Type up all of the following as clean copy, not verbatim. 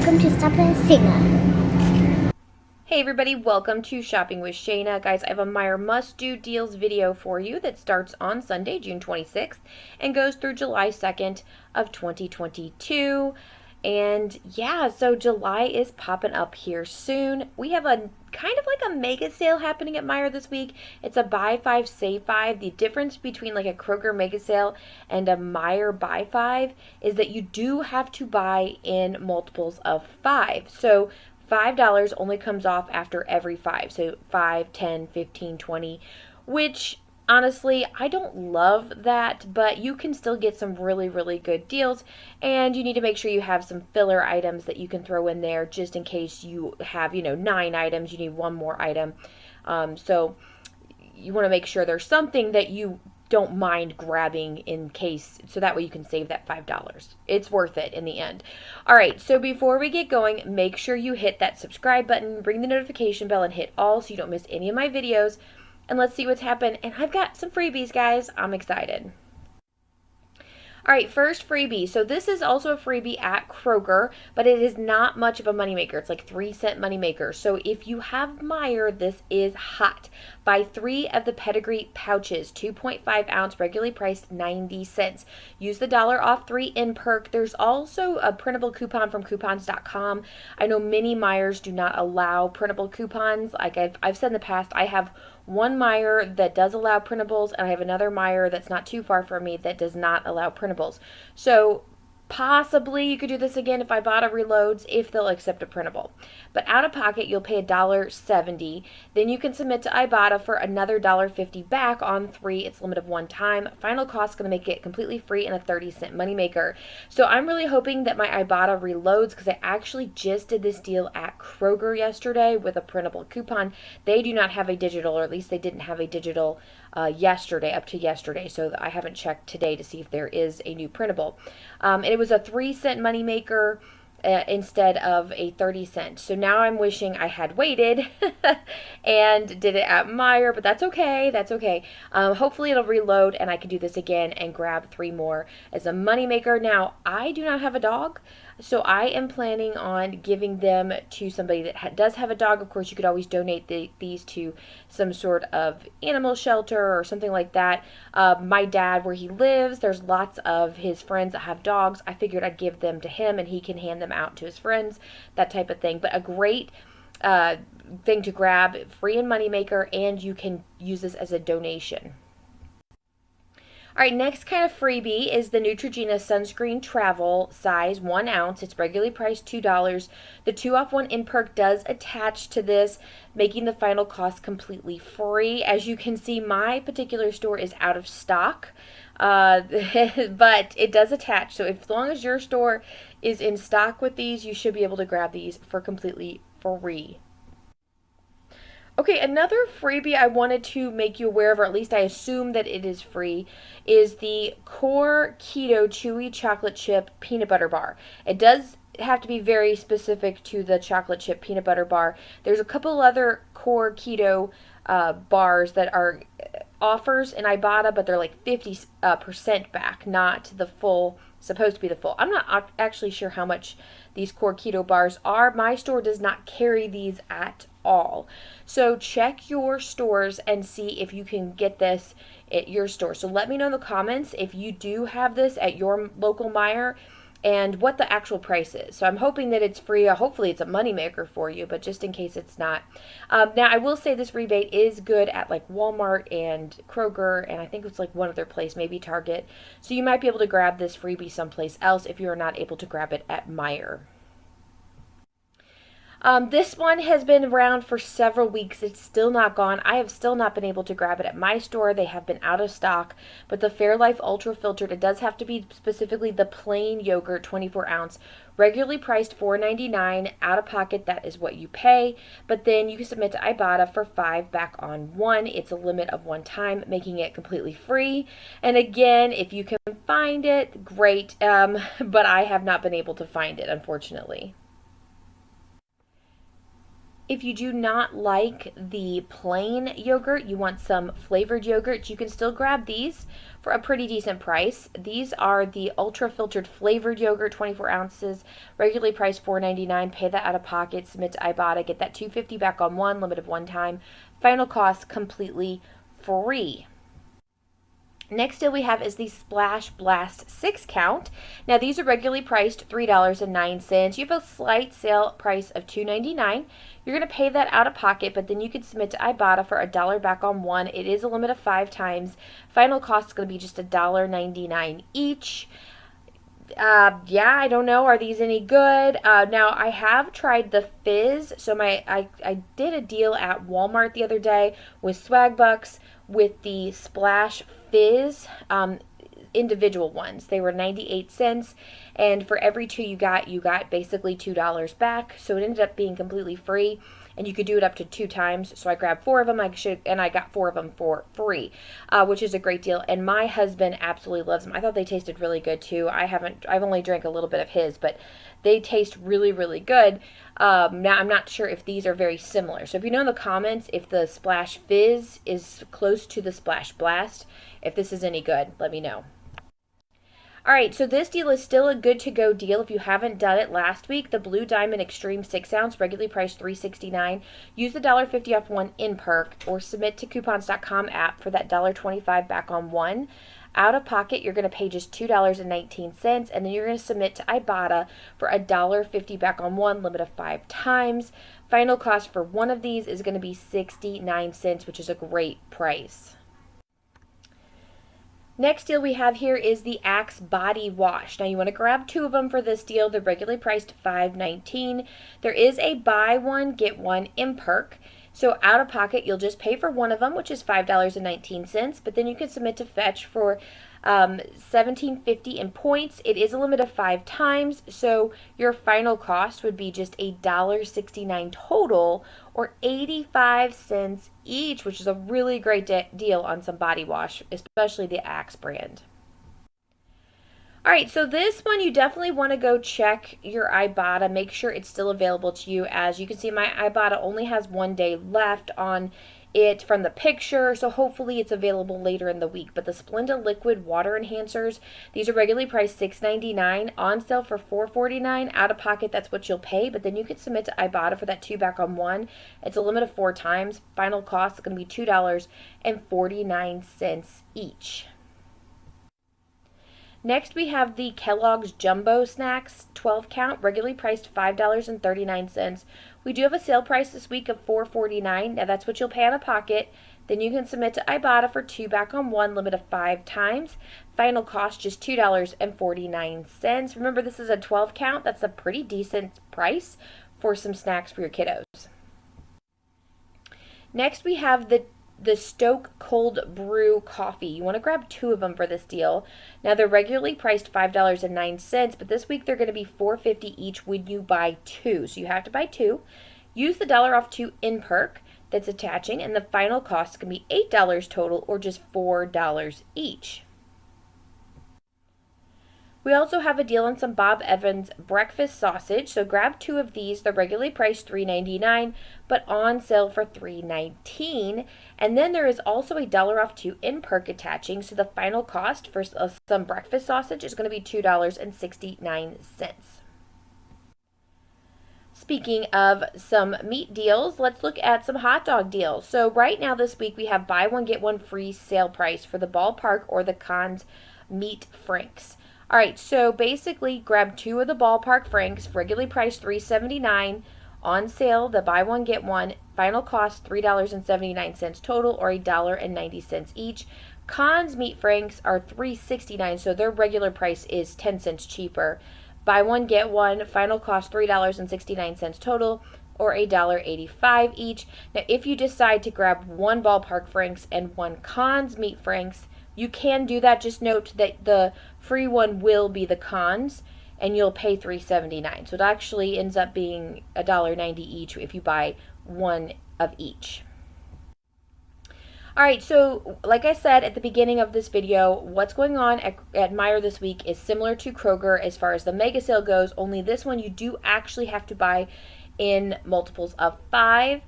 welcome to Stop and Shana. Hey everybody, welcome to Shopping with Shana. Guys, I have a Meijer must-do deals video for you that starts on Sunday, June 26th, and goes through July 2nd of 2022. And yeah, so July is popping up here soon. We have a kind of like a mega sale happening at Meijer this week. It's a buy 5, save 5. The difference between like a Kroger mega sale and a Meijer buy 5 is that you do have to buy in multiples of 5. So $5 only comes off after every 5. So 5, 10, 15, 20, which honestly, I don't love that, but you can still get some really, really good deals, and you need to make sure you have some filler items that you can throw in there just in case you have, 9 items, you need one more item. So you want to make sure there's something that you don't mind grabbing in case, so that way you can save that $5. It's worth it in the end. All right, so before we get going, make sure you hit that subscribe button, ring the notification bell, and hit all so you don't miss any of my videos. And let's see what's happened. And I've got some freebies, guys. I'm excited. All right, first freebie. So this is also a freebie at Kroger, but it is not much of a moneymaker. It's like 3-cent moneymaker. So if you have Meijer, this is hot. Buy 3 of the pedigree pouches, 2.5 ounce, regularly priced 90 cents. Use the $1 off 3 in perk. There's also a printable coupon from coupons.com. I know many Meijers do not allow printable coupons. Like I've said in the past, I have one Meijer that does allow printables, and I have another Meijer that's not too far from me that does not allow printables. So possibly you could do this again if Ibotta reloads, if they'll accept a printable. But out of pocket, you'll pay $1.70. Then you can submit to Ibotta for another $1.50 back on 3. It's limit of 1 time. Final cost is going to make it completely free and a 30-cent moneymaker. So I'm really hoping that my Ibotta reloads, because I actually just did this deal at Kroger yesterday with a printable coupon. They do not have a digital, or at least they didn't have a digital yesterday, up to yesterday. So I haven't checked today to see if there is a new printable. And it was a 3-cent moneymaker instead of a 30-cent. So now I'm wishing I had waited and did it at Meijer, but that's okay. That's okay. Hopefully it'll reload and I can do this again and grab 3 more as a moneymaker. Now, I do not have a dog, so I am planning on giving them to somebody that does have a dog. Of course, you could always donate these to some sort of animal shelter or something like that. My dad, where he lives, there's lots of his friends that have dogs. I figured I'd give them to him and he can hand them out to his friends, that type of thing. But a great thing to grab, free and moneymaker, and you can use this as a donation. All right, next kind of freebie is the Neutrogena Sunscreen Travel size 1 ounce. It's regularly priced $2. The 2 off 1 in perk does attach to this, making the final cost completely free. As you can see, my particular store is out of stock, but it does attach. So as long as your store is in stock with these, you should be able to grab these for completely free. Okay, another freebie I wanted to make you aware of, or at least I assume that it is free, is the Core Keto Chewy Chocolate Chip Peanut Butter Bar. It does have to be very specific to the chocolate chip peanut butter bar. There's a couple other Core Keto bars that are offers in Ibotta, but they're like 50% back, not the full, supposed to be the full. I'm not actually sure how much these Core Keto bars are. My store does not carry these at all. So check your stores and see if you can get this at your store. So let me know in the comments if you do have this at your local Meijer and what the actual price is. So I'm hoping that it's free. Hopefully it's a moneymaker for you, but just in case it's not. Now I will say this rebate is good at like Walmart and Kroger, and I think it's like one other place, maybe Target. So you might be able to grab this freebie someplace else if you're not able to grab it at Meijer. This one has been around for several weeks. It's still not gone. I have still not been able to grab it at my store. They have been out of stock. But the Fairlife Ultra Filtered, it does have to be specifically the plain yogurt, 24 ounce, regularly priced $4.99. Out of pocket, that is what you pay. But then you can submit to Ibotta for $5 back on 1. It's a limit of 1 time, making it completely free. And again, if you can find it, great. But I have not been able to find it, unfortunately. If you do not like the plain yogurt, you want some flavored yogurt, you can still grab these for a pretty decent price. These are the ultra filtered flavored yogurt, 24 ounces, regularly priced $4.99. Pay that out of pocket, submit to Ibotta, get that $2.50 back on one, limit of one time. Final cost completely free. Next deal we have is the Splash Blast 6 count. Now these are regularly priced $3.09. You have a slight sale price of $2.99. You're going to pay that out of pocket, but then you can submit to Ibotta for $1 back on one. It is a limit of 5 times. Final cost is going to be just $1.99 each. Yeah, I don't know. Are these any good? Now I have tried the fizz. So I did a deal at Walmart the other day with Swag Bucks with the Splash Fizz individual ones. They were 98 cents, and for every two you got basically $2 back. So it ended up being completely free, and you could do it up to 2 times. So I grabbed 4 of them. I got 4 of them for free, which is a great deal. And my husband absolutely loves them. I thought they tasted really good too. I've only drank a little bit of his, but they taste really, really good. Now I'm not sure if these are very similar. So if you know in the comments if the Splash Fizz is close to the Splash Blast, if this is any good, let me know. All right, so this deal is still a good to go deal if you haven't done it last week. The Blue Diamond Extreme 6 ounce, regularly priced $3.69. Use the $1.50 off one in perk or submit to coupons.com app for that $1.25 back on one. Out of pocket, you're going to pay just $2.19, and then you're going to submit to Ibotta for $1.50 back on one, limit of 5 times. Final cost for one of these is going to be 69 cents, which is a great price. Next deal we have here is the Axe Body Wash. Now you want to grab 2 of them for this deal. They're regularly priced $5.19. There is a buy one, get one in perk. So out of pocket, you'll just pay for one of them, which is $5.19, but then you can submit to fetch for $17.50 in points. It is a limit of 5 times, so your final cost would be just $1.69 total, or 85 cents each, which is a really great deal on some body wash, especially the Axe brand. All right, so this one you definitely want to go check your Ibotta. Make sure it's still available to you. As you can see, my Ibotta only has 1 day left on it from the picture, so hopefully it's available later in the week. But the Splenda liquid water enhancers, these are regularly priced $6.99, on sale for $4.49. Out of pocket, that's what you'll pay, but then you can submit to Ibotta for that 2 back on one. It's a limit of 4 times. Final cost is going to be $2.49 each. Next, we have the Kellogg's Jumbo Snacks 12 count, regularly priced $5.39. We do have a sale price this week of $4.49. Now that's what you'll pay out of pocket. Then you can submit to Ibotta for 2 back on one, limit of 5 times. Final cost just $2.49. Remember, this is a 12 count. That's a pretty decent price for some snacks for your kiddos. Next, we have the Stoke Cold Brew Coffee. You want to grab 2 of them for this deal. Now they're regularly priced $5.09, but this week they're going to be $4.50 each when you buy 2. So you have to buy 2. Use the $1 off 2 in perk that's attaching, and the final cost can be $8 total, or just $4 each. We also have a deal on some Bob Evans breakfast sausage. So grab 2 of these. They're regularly priced $3.99, but on sale for $3.19. And then there is also a $1 off 2 in perk attaching. So the final cost for some breakfast sausage is going to be $2.69. Speaking of some meat deals, let's look at some hot dog deals. So right now this week we have buy one, get one free sale price for the Ballpark or the Conn's Meat Franks. All right, so basically grab 2 of the Ballpark Franks, regularly priced $3.79. On sale, the buy one, get one. Final cost $3.79 total, or $1.90 each. Conn's Meat Franks are $3.69, so their regular price is 10 cents cheaper. Buy one, get one. Final cost $3.69 total, or $1.85 each. Now, if you decide to grab 1 Ballpark Franks and 1 Conn's Meat Franks, you can do that. Just note that the free one will be the Conn's, and you'll pay $3.79. So it actually ends up being $1.90 each if you buy 1 of each. All right, so like I said at the beginning of this video, what's going on at Meijer this week is similar to Kroger as far as the mega sale goes, only this one you do actually have to buy in multiples of 5.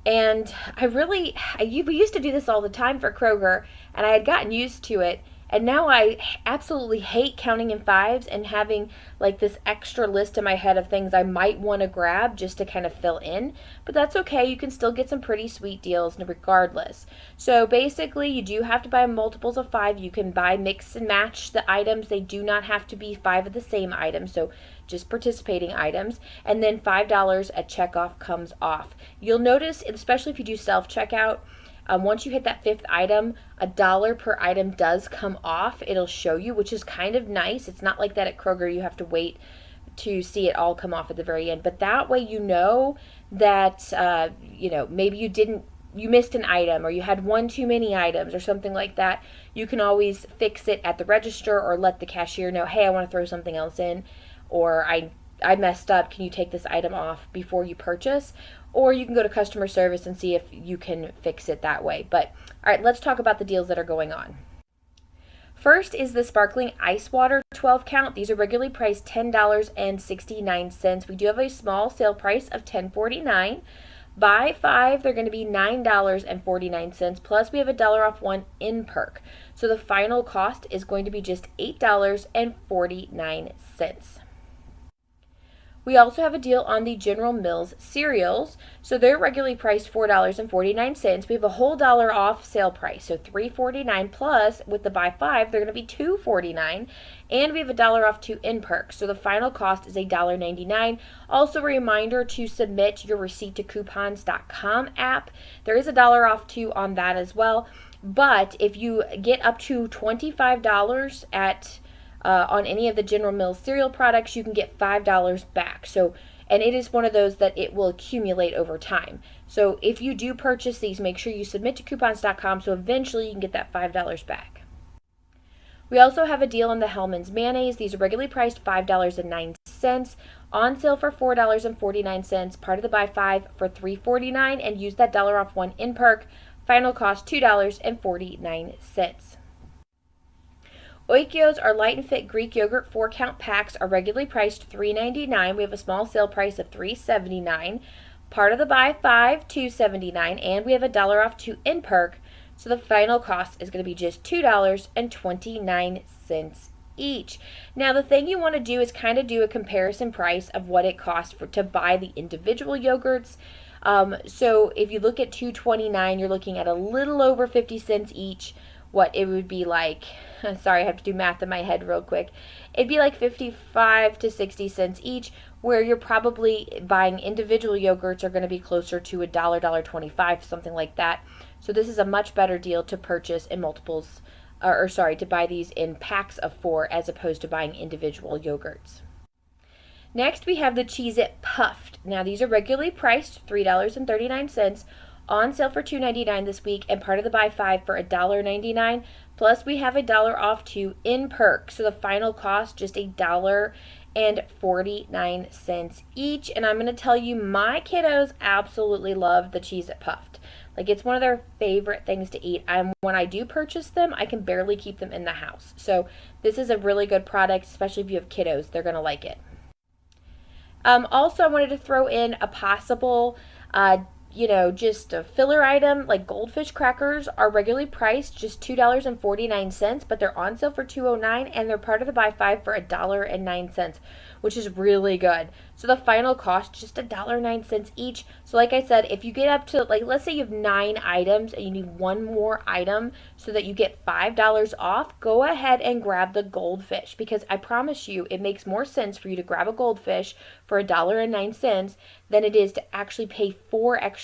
And we used to do this all the time for Kroger, and I had gotten used to it. And now I absolutely hate counting in 5s and having like this extra list in my head of things I might want to grab just to kind of fill in. But that's okay. You can still get some pretty sweet deals regardless. So basically, you do have to buy multiples of 5. You can buy mix and match the items. They do not have to be 5 of the same item. So just participating items. And then $5 at checkoff comes off. You'll notice, especially if you do self-checkout, once you hit that 5th item, $1 per item does come off. It'll show you, which is kind of nice. It's not like that at Kroger. You have to wait to see it all come off at the very end. But that way you know that, maybe you missed an item, or you had one too many items or something like that. You can always fix it at the register or let the cashier know, hey, I want to throw something else in, or I messed up. Can you take this item off before you purchase? Or you can go to customer service and see if you can fix it that way. But all right, let's talk about the deals that are going on. First is the sparkling ice water 12 count. These are regularly priced $10.69. We do have a small sale price of $10.49. Buy 5, they're going to be $9.49. Plus we have $1 off 1 in perk. So the final cost is going to be just $8.49. We also have a deal on the General Mills cereals. So they're regularly priced $4.49. We have a whole dollar off sale price. So $3.49 plus with the buy 5, they're going to be $2.49. And we have $1 off 2 in perks. So the final cost is $1.99. Also a reminder to submit your receipt to coupons.com app. There is $1 off 2 on that as well. But if you get up to $25 on any of the General Mills cereal products, you can get $5 back. So, and it is one of those that it will accumulate over time. So if you do purchase these, make sure you submit to coupons.com so eventually you can get that $5 back. We also have a deal on the Hellmans mayonnaise. These are regularly priced $5.09. On sale for $4.49. Part of the buy 5 for $3.49, and use that $1 off 1 in perk. Final cost $2.49. Oikios, our light and fit Greek yogurt 4 count packs, are regularly priced $3.99. We have a small sale price of $3.79. Part of the buy 5, $2.79, and we have $1 off 2 in perk. So the final cost is going to be just $2.29 each. Now the thing you want to do is kind of do a comparison price of what it costs to buy the individual yogurts. So if you look at $2.29, you're looking at a little over 50 cents each. What it would be like, sorry, I have to do math in my head real quick. It'd be like 55 to 60 cents each, where you're probably buying individual yogurts are going to be closer to $1, $1.25, something like that. So this is a much better deal to purchase in multiples, to buy these in packs of 4 as opposed to buying individual yogurts. Next, we have the Cheez It Puffed. Now these are regularly priced $3.39. On sale for $2.99 this week, and part of the buy 5 for $1.99. Plus we have $1 off 2 in perk. So the final cost just $1.49 each. And I'm going to tell you, my kiddos absolutely love the Cheez It Puffed. Like, it's one of their favorite things to eat. When I do purchase them, I can barely keep them in the house. So this is a really good product, especially if you have kiddos. They're going to like it. Also, I wanted to throw in a possible just a filler item, like Goldfish crackers are regularly priced just $2.49, but they're on sale for $2.09, and they're part of the buy 5 for $1.09, which is really good. So the final cost just $1.09 each. So like I said, if you get up to, like, let's say you have 9 items and you need one more item so that you get $5 off, go ahead and grab the Goldfish, because I promise you it makes more sense for you to grab a Goldfish for $1.09 than it is to actually pay $4 extra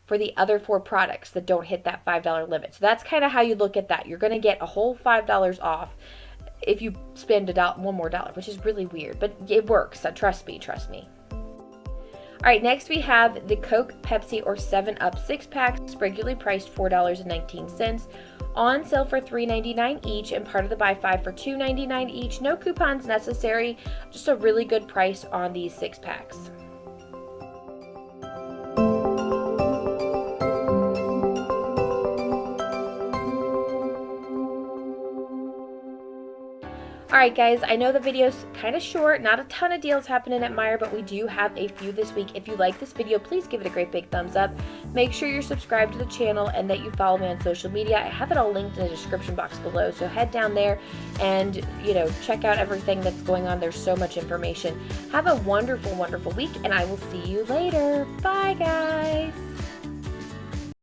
for the other 4 products that don't hit that $5 limit. So that's kind of how you look at that. You're going to get a whole $5 off if you spend one more dollar, which is really weird, but it works. So trust me. All right, next we have the Coke, Pepsi, or 7-Up 6-packs, regularly priced $4.19. On sale for $3.99 each, and part of the buy 5 for $2.99 each. No coupons necessary. Just a really good price on these 6-packs. All Alright guys, I know the video's kind of short, not a ton of deals happening at Meijer, but we do have a few this week. If you like this video, please give it a great big thumbs up. Make sure you're subscribed to the channel and that you follow me on social media. I have it all linked in the description box below, so head down there and, check out everything that's going on. There's so much information. Have a wonderful, wonderful week, and I will see you later. Bye, guys.